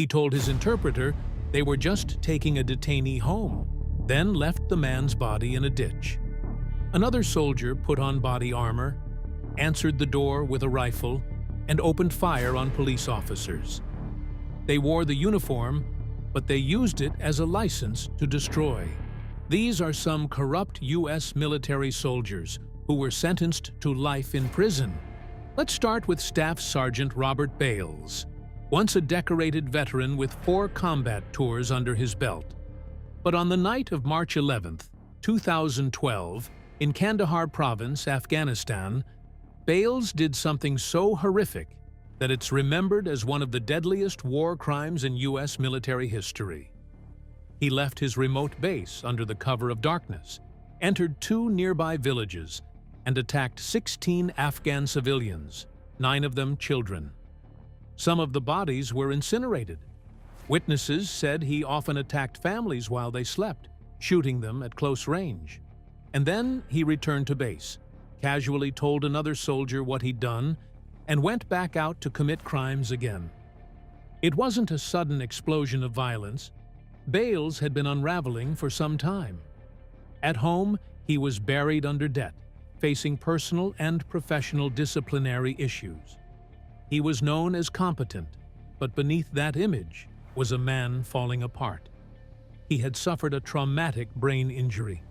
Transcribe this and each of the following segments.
He told his interpreter they were just taking a detainee home, then left the man's body in a ditch. Another soldier put on body armor, answered the door with a rifle, and opened fire on police officers. They wore the uniform, but they used it as a license to destroy. These are some corrupt U.S. military soldiers who were sentenced to life in prison. Let's start with Staff Sergeant Robert Bales, once a decorated veteran with 4 combat tours under his belt. But on the night of March 11, 2012, in Kandahar province, Afghanistan, Bales did something so horrific that it's remembered as one of the deadliest war crimes in U.S. military history. He left his remote base under the cover of darkness, entered 2 nearby villages, and attacked 16 Afghan civilians, 9 of them children. Some of the bodies were incinerated. Witnesses said he often attacked families while they slept, shooting them at close range. And then he returned to base, casually told another soldier what he'd done, and went back out to commit crimes again. It wasn't a sudden explosion of violence. Bales had been unraveling for some time. At home, he was buried under debt, facing personal and professional disciplinary issues. He was known as competent, but beneath that image was a man falling apart. He had suffered a traumatic brain injury.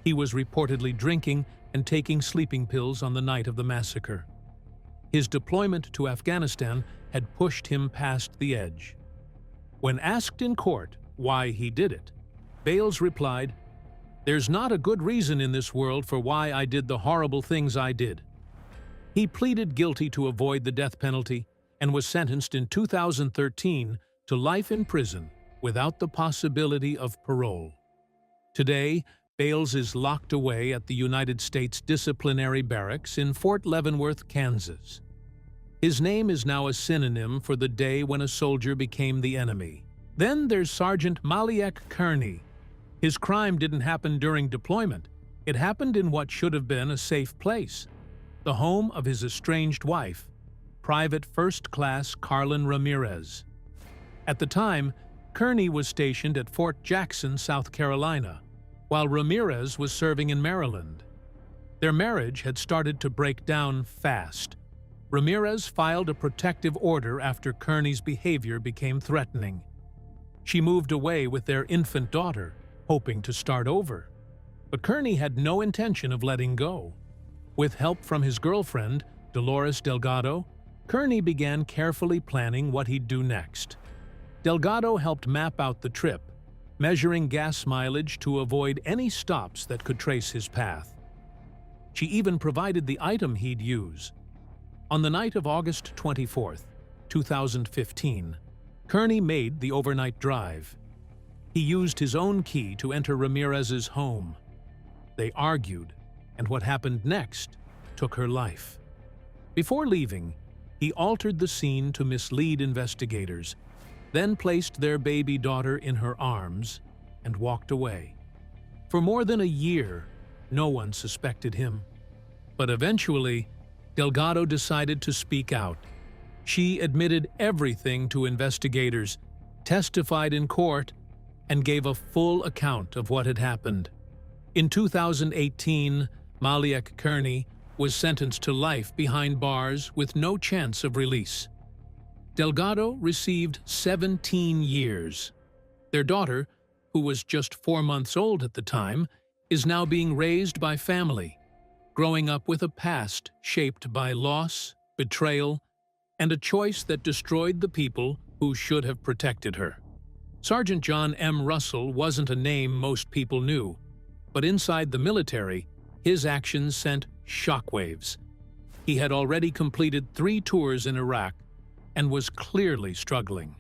He was reportedly drinking and taking sleeping pills on the night of the massacre. His deployment to Afghanistan had pushed him past the edge. When asked in court why he did it, Bales replied, "There's not a good reason in this world for why I did the horrible things I did." He pleaded guilty to avoid the death penalty and was sentenced in 2013 to life in prison without the possibility of parole. Today, Bales is locked away at the United States Disciplinary Barracks in Fort Leavenworth, Kansas. His name is now a synonym for the day when a soldier became the enemy. Then there's Sergeant Maliek Kearney. His crime didn't happen during deployment. It happened in what should have been a safe place, the home of his estranged wife, Private First Class Carlin Ramirez. At the time, Kearney was stationed at Fort Jackson, South Carolina, while Ramirez was serving in Maryland. Their marriage had started to break down fast. Ramirez filed a protective order after Kearney's behavior became threatening. She moved away with their infant daughter, hoping to start over. But Kearney had no intention of letting go. With help from his girlfriend, Dolores Delgado, Kearney began carefully planning what he'd do next. Delgado helped map out the trip, measuring gas mileage to avoid any stops that could trace his path. She even provided the item he'd use. On the night of August 24, 2015, Kearney made the overnight drive. He used his own key to enter Ramirez's home. They argued, and what happened next took her life. Before leaving, he altered the scene to mislead investigators, then placed their baby daughter in her arms and walked away. For more than a year, no one suspected him. But eventually, Delgado decided to speak out. She admitted everything to investigators, testified in court, and gave a full account of what had happened. In 2018, Maliek Kearney was sentenced to life behind bars with no chance of release. Delgado received 17 years. Their daughter, who was just 4 months old at the time, is now being raised by family, growing up with a past shaped by loss, betrayal, and a choice that destroyed the people who should have protected her. Sergeant John M. Russell wasn't a name most people knew, but inside the military, his actions sent shockwaves. He had already completed 3 tours in Iraq and was clearly struggling.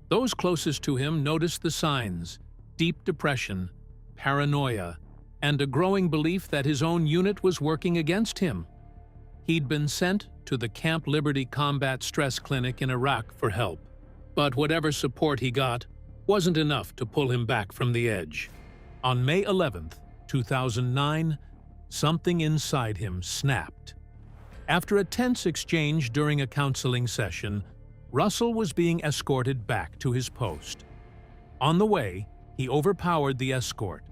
Those closest to him noticed the signs: deep depression, paranoia, and a growing belief that his own unit was working against him. He'd been sent to the Camp Liberty Combat Stress Clinic in Iraq for help, but whatever support he got wasn't enough to pull him back from the edge. On May 11, 2009, something inside him snapped. After a tense exchange during a counseling session, Russell was being escorted back to his post. On the way, he overpowered the escort,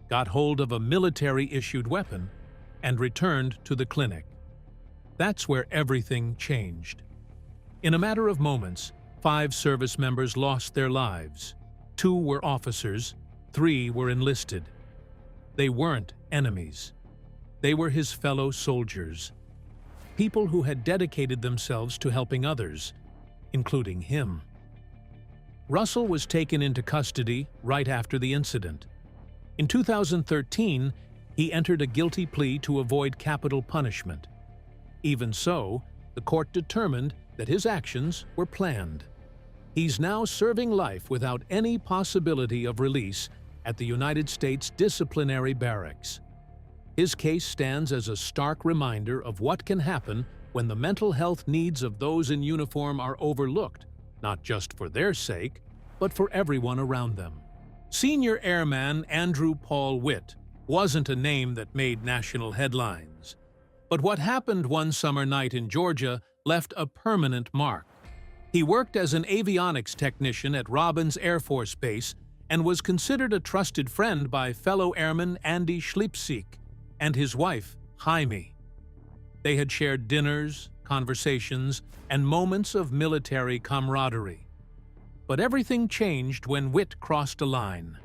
got hold of a military-issued weapon, and returned to the clinic. That's where everything changed. In a matter of moments, 5 service members lost their lives. 2 were officers, 3 were enlisted. They weren't enemies. They were his fellow soldiers, people who had dedicated themselves to helping others, including him. Russell was taken into custody right after the incident. In 2013, he entered a guilty plea to avoid capital punishment. Even so, the court determined that his actions were planned. He's now serving life without any possibility of release at the United States Disciplinary Barracks. His case stands as a stark reminder of what can happen when the mental health needs of those in uniform are overlooked, not just for their sake, but for everyone around them. Senior Airman Andrew Paul Witt wasn't a name that made national headlines. But what happened one summer night in Georgia left a permanent mark. He worked as an avionics technician at Robins Air Force Base and was considered a trusted friend by fellow airman Andy Schleipzig and his wife, Jaime. They had shared dinners, conversations, and moments of military camaraderie. But everything changed when Witt crossed a line.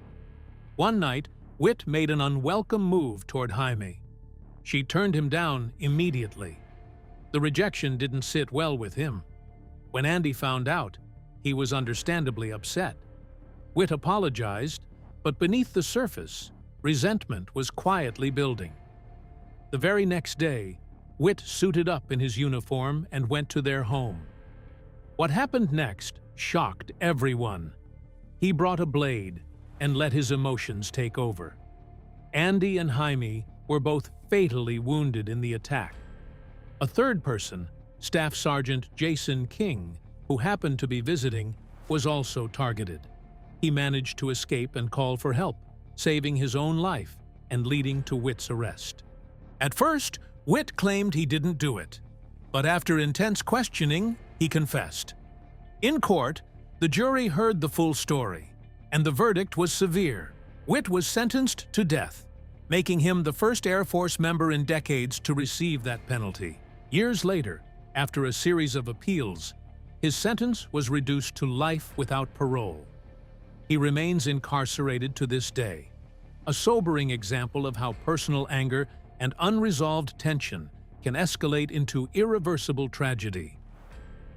One night, Witt made an unwelcome move toward Jaime. She turned him down immediately. The rejection didn't sit well with him. When Andy found out, he was understandably upset. Witt apologized, but beneath the surface, resentment was quietly building. The very next day, Witt suited up in his uniform and went to their home. What happened next shocked everyone. He brought a blade and let his emotions take over. Andy and Jaime were both fatally wounded in the attack. A third person, Staff Sergeant Jason King, who happened to be visiting, was also targeted. He managed to escape and call for help, saving his own life and leading to Witt's arrest. At first, Witt claimed he didn't do it, but after intense questioning, he confessed. In court, the jury heard the full story, and the verdict was severe. Witt was sentenced to death, making him the first Air Force member in decades to receive that penalty. Years later, after a series of appeals, his sentence was reduced to life without parole. He remains incarcerated to this day, a sobering example of how personal anger and unresolved tension can escalate into irreversible tragedy.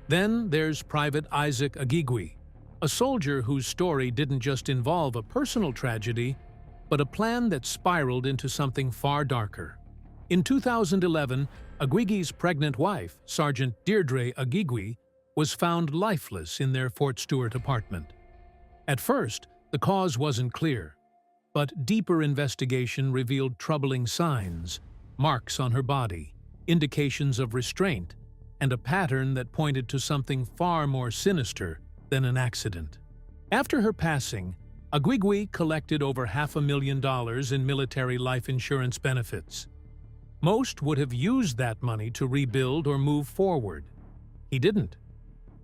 Then there's Private Isaac Aguigui, a soldier whose story didn't just involve a personal tragedy, but a plan that spiraled into something far darker. In 2011, Aguigui's pregnant wife, Sergeant Deirdre Aguigui, was found lifeless in their Fort Stewart apartment. At first, the cause wasn't clear, but deeper investigation revealed troubling signs, marks on her body, indications of restraint, and a pattern that pointed to something far more sinister than an accident. After her passing, Aguigui collected over $500,000 in military life insurance benefits. Most would have used that money to rebuild or move forward. He didn't.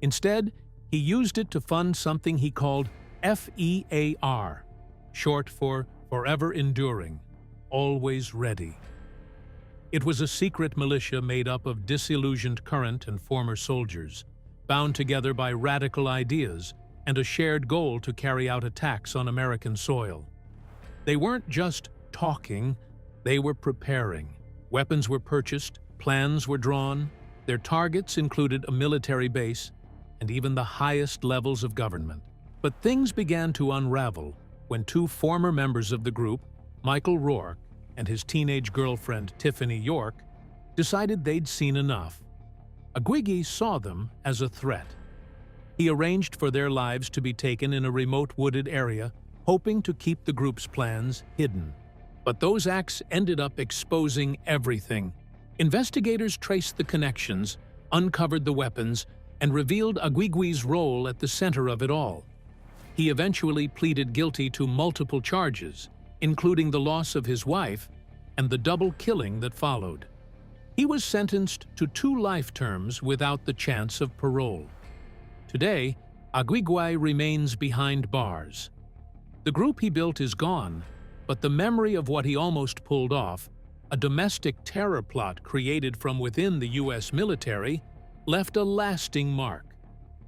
Instead, he used it to fund something he called FEAR, short for Forever Enduring, Always Ready. It was a secret militia made up of disillusioned current and former soldiers, bound together by radical ideas and a shared goal to carry out attacks on American soil. They weren't just talking, they were preparing. Weapons were purchased, plans were drawn, their targets included a military base and even the highest levels of government. But things began to unravel when 2 former members of the group, Michael Rourke and his teenage girlfriend Tiffany York, decided they'd seen enough. Aguigui saw them as a threat. He arranged for their lives to be taken in a remote wooded area, hoping to keep the group's plans hidden. But those acts ended up exposing everything. Investigators traced the connections, uncovered the weapons, and revealed Aguigui's role at the center of it all. He eventually pleaded guilty to multiple charges, including the loss of his wife and the double killing that followed. He was sentenced to 2 life terms without the chance of parole. Today, Aguigui remains behind bars. The group he built is gone, but the memory of what he almost pulled off, a domestic terror plot created from within the U.S. military, left a lasting mark.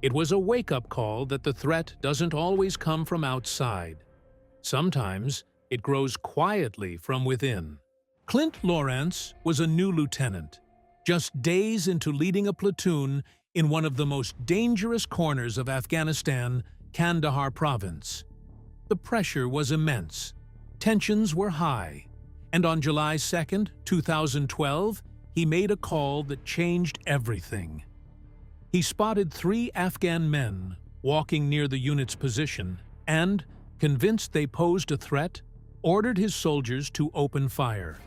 It was a wake-up call that the threat doesn't always come from outside. Sometimes it grows quietly from within. Clint Lorance was a new lieutenant, just days into leading a platoon in one of the most dangerous corners of Afghanistan, Kandahar province. The pressure was immense, tensions were high, and on July 2, 2012, he made a call that changed everything. He spotted 3 Afghan men walking near the unit's position and, convinced they posed a threat, ordered his soldiers to open fire.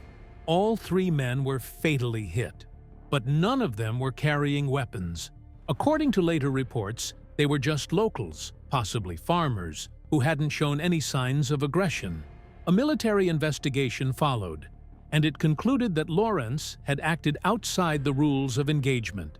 All 3 men were fatally hit, but none of them were carrying weapons. According to later reports, they were just locals, possibly farmers, who hadn't shown any signs of aggression. A military investigation followed, and it concluded that Lorance had acted outside the rules of engagement.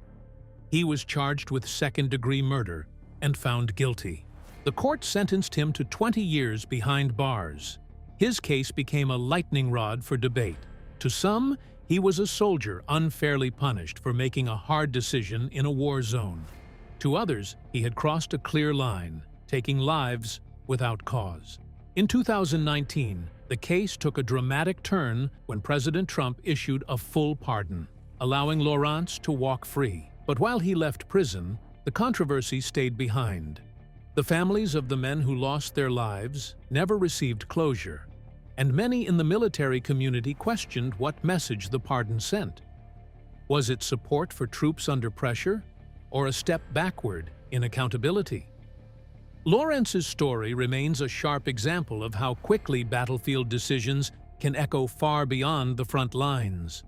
He was charged with second-degree murder and found guilty. The court sentenced him to 20 years behind bars. His case became a lightning rod for debate. To some, he was a soldier unfairly punished for making a hard decision in a war zone. To others, he had crossed a clear line, taking lives without cause. In 2019, the case took a dramatic turn when President Trump issued a full pardon, allowing Lorance to walk free. But while he left prison, the controversy stayed behind. The families of the men who lost their lives never received closure, and many in the military community questioned what message the pardon sent. Was it support for troops under pressure, or a step backward in accountability? Lorance's story remains a sharp example of how quickly battlefield decisions can echo far beyond the front lines.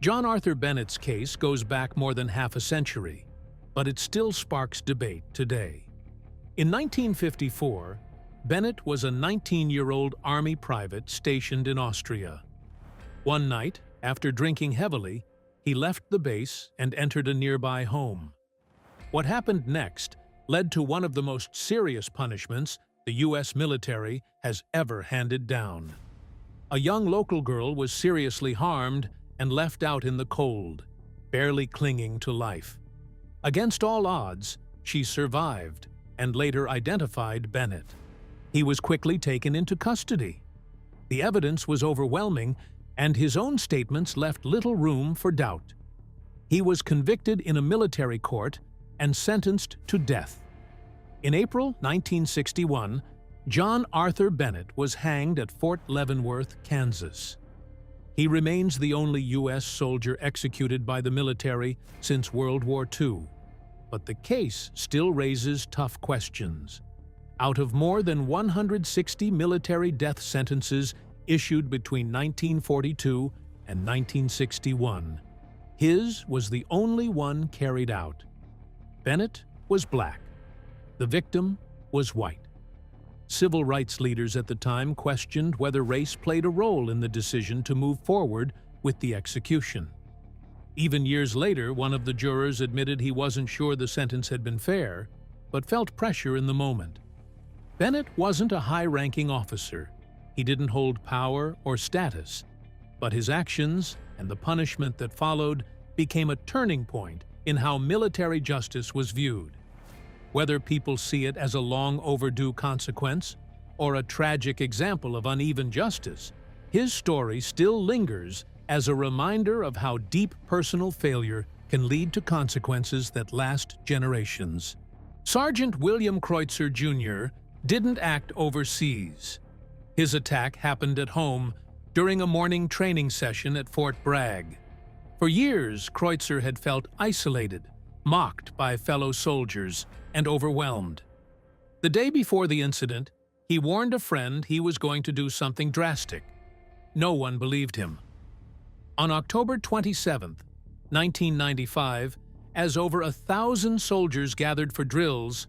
John Arthur Bennett's case goes back more than half a century, but it still sparks debate today. In 1954, Bennett was a 19-year-old Army private stationed in Austria. One night, after drinking heavily, he left the base and entered a nearby home. What happened next led to one of the most serious punishments the U.S. military has ever handed down. A young local girl was seriously harmed and left out in the cold, barely clinging to life. Against all odds, she survived and later identified Bennett. He was quickly taken into custody. The evidence was overwhelming, and his own statements left little room for doubt. He was convicted in a military court and sentenced to death. In April 1961, John Arthur Bennett was hanged at Fort Leavenworth, Kansas. He remains the only U.S. soldier executed by the military since World War II. But the case still raises tough questions. Out of more than 160 military death sentences issued between 1942 and 1961, his was the only one carried out. Bennett was black. The victim was white. Civil rights leaders at the time questioned whether race played a role in the decision to move forward with the execution. Even years later, one of the jurors admitted he wasn't sure the sentence had been fair, but felt pressure in the moment. Bennett wasn't a high-ranking officer. He didn't hold power or status, but his actions and the punishment that followed became a turning point in how military justice was viewed. Whether people see it as a long overdue consequence or a tragic example of uneven justice, his story still lingers as a reminder of how deep personal failure can lead to consequences that last generations. Sergeant William Kreutzer, Jr. didn't act overseas. His attack happened at home during a morning training session at Fort Bragg. For years, Kreutzer had felt isolated, mocked by fellow soldiers, and overwhelmed. The day before the incident, he warned a friend he was going to do something drastic. No one believed him. On October 27, 1995, as over 1,000 soldiers gathered for drills,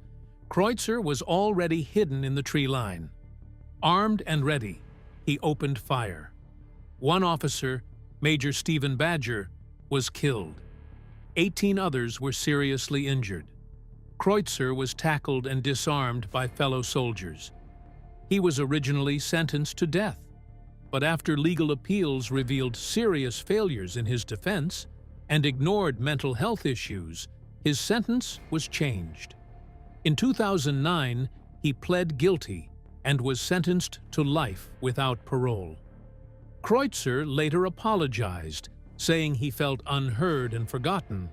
Kreutzer was already hidden in the tree line. Armed and ready, he opened fire. One officer, Major Stephen Badger, was killed. 18 others were seriously injured. Kreutzer was tackled and disarmed by fellow soldiers. He was originally sentenced to death, but after legal appeals revealed serious failures in his defense and ignored mental health issues, his sentence was changed. In 2009, he pled guilty and was sentenced to life without parole. Kreutzer later apologized, saying he felt unheard and forgotten,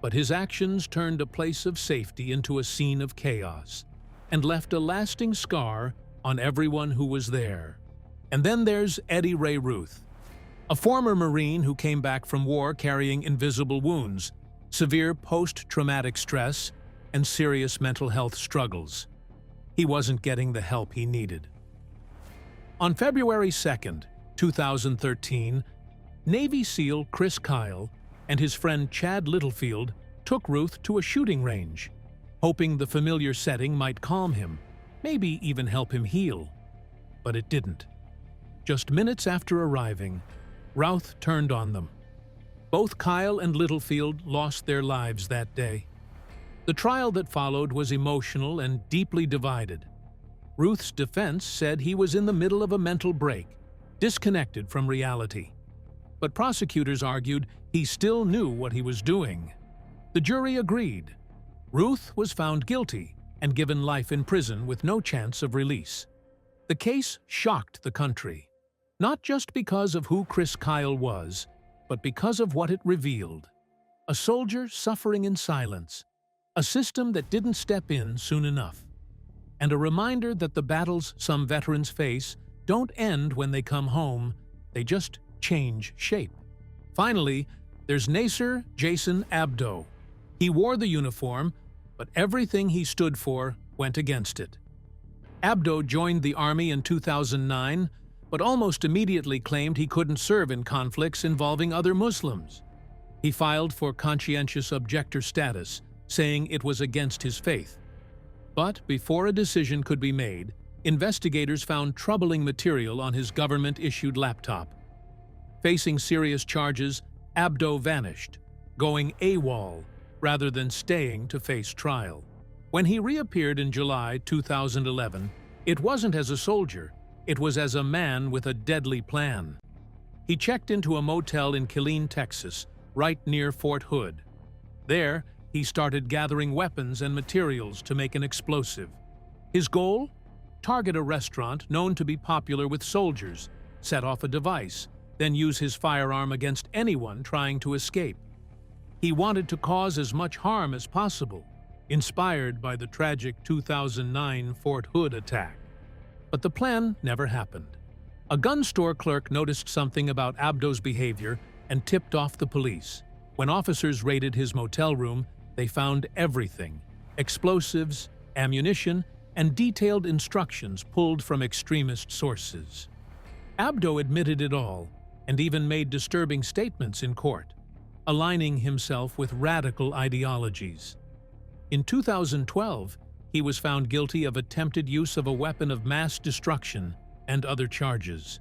but his actions turned a place of safety into a scene of chaos and left a lasting scar on everyone who was there. And then there's Eddie Ray Ruth, a former Marine who came back from war carrying invisible wounds, severe post-traumatic stress, and serious mental health struggles. He wasn't getting the help he needed. On February 2nd, 2013, Navy SEAL Chris Kyle and his friend Chad Littlefield took Ruth to a shooting range, hoping the familiar setting might calm him, maybe even help him heal. But it didn't. Just minutes after arriving, Ruth turned on them. Both Kyle and Littlefield lost their lives that day. The trial that followed was emotional and deeply divided. Ruth's defense said he was in the middle of a mental break, disconnected from reality. But prosecutors argued he still knew what he was doing. The jury agreed. Ruth was found guilty and given life in prison with no chance of release. The case shocked the country, not just because of who Chris Kyle was, but because of what it revealed. A soldier suffering in silence, a system that didn't step in soon enough, and a reminder that the battles some veterans face don't end when they come home, they just change shape. Finally, there's Nasser Jason Abdo. He wore the uniform, but everything he stood for went against it. Abdo joined the Army in 2009, but almost immediately claimed he couldn't serve in conflicts involving other Muslims. He filed for conscientious objector status, saying it was against his faith. But before a decision could be made, investigators found troubling material on his government-issued laptop. Facing serious charges, Abdo vanished, going AWOL rather than staying to face trial. When he reappeared in July 2011, it wasn't as a soldier, it was as a man with a deadly plan. He checked into a motel in Killeen, Texas, right near Fort Hood. There, he started gathering weapons and materials to make an explosive. His goal? Target a restaurant known to be popular with soldiers, set off a device, then use his firearm against anyone trying to escape. He wanted to cause as much harm as possible, inspired by the tragic 2009 Fort Hood attack. But the plan never happened. A gun store clerk noticed something about Abdo's behavior and tipped off the police. When officers raided his motel room, they found everything: explosives, ammunition, and detailed instructions pulled from extremist sources. Abdo admitted it all and even made disturbing statements in court, aligning himself with radical ideologies. In 2012, he was found guilty of attempted use of a weapon of mass destruction and other charges.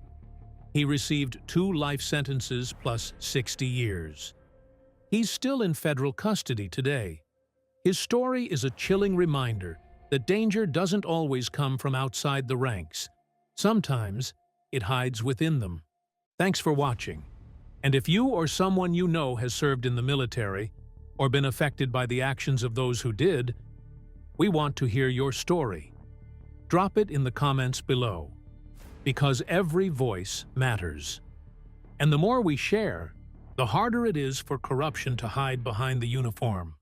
He received 2 life sentences plus 60 years. He's still in federal custody today. His story is a chilling reminder that danger doesn't always come from outside the ranks. Sometimes it hides within them. Thanks for watching. And if you or someone you know has served in the military or been affected by the actions of those who did, we want to hear your story. Drop it in the comments below, because every voice matters. And the more we share, the harder it is for corruption to hide behind the uniform.